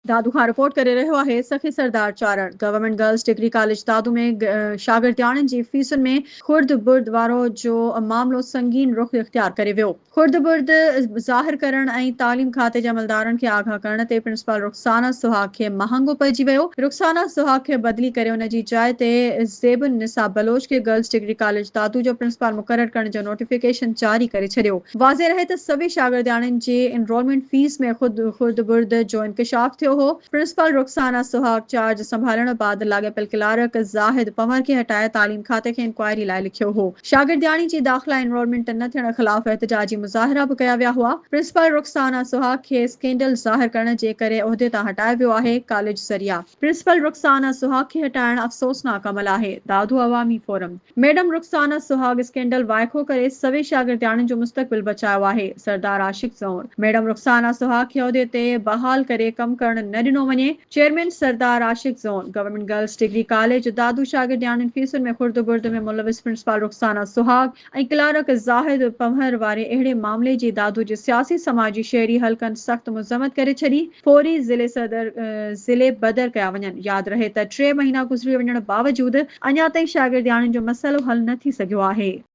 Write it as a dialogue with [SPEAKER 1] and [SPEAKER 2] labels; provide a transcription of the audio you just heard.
[SPEAKER 1] दादू खां रिपोर्ट करे रहियो आहे सखी सरदार चारण। गवर्नमेंट गर्ल्स डिग्री कॉलेज दादू में शागिर्दियाणनि जी फीसुनि में खुर्द बुर्द वारो जो मामलो संगीन रुख इख्तियार करे वियो। खुर्द बुर्द ज़ाहिर करण ऐं तालीम खाते जे अमलदारनि खे आगाह करण ते प्रिंसिपल रुखसाना सुहाग खे महांगो पइजी वियो। रुखसाना सुहाग खे बदिली करे उन जी जाइ ते ज़ेबुन निसा बलोच खे गर्ल्स डिग्री कॉलेज दादू जो प्रिंसिपल मुक़रर करण जो नोटिफिकेशन जारी करे छॾियो। वाज़े रहे त सभी शागिर्दियाणनि जे एनरोलमेंट फीस में खुर्द बुर्द जो इंकशाफ थियो हो। प्रिंसिपल रुखसाना सुहाग चार्ज संभालण बाद लाॻापियल क्लार्क ज़ाहिद पंवर खे हटाए तालीम खाते खे इंक्वायरी लाइ लिखियो हो। शागिर्दियाणी जी दाख़िला एनरोलमेंट न थियण ख़िलाफ़ एहतजाजी मुज़ाहिरा बि कया विया हुआ। प्रिंसिपल रुखसाना सुहाग खे स्कैंडल ज़ाहिर करण जे करे उहिदे तां हटायो वियो आहे। कॉलेज ज़रिया प्रिंसिपल रुखसाना सुहाग खे हटाइण अफ़सोसनाक अमल आहे। दादू अवामी फोरम। मैडम रुखसाना सुहाग स्कैंडल वाइको करे सभी शागिर्दियाणियुनि जो मुस्तक़बिल बचायो आहे। सरदार आशिक ज़ोन। मैडम रुखसाना सुहाग खे उहिदे ते बहाल करे कम करण न ॾिनो वञे। Chairman Sardar Ashiq Zaun. Government girls degree college Dadu शागिर्दियाणियुनि फीसुनि में खुर्द बुर्द में मुलविस प्रिंसिपल रुखसाना सुहाग ऐं क्लार्क ज़ाहिद पंवर वारे अहिड़े मामले जी दादू जे सियासी समाजी शहरी हलकनि सख़्त मुज़म्मत करे छॾी। फौरी ज़िले बदर कया वञनि। यादि रहे त 3 महीना गुज़री वञण बावजूद अञा ताईं शागिर्दियाणियुनि जो मसइलो हल न थी सघियो आहे।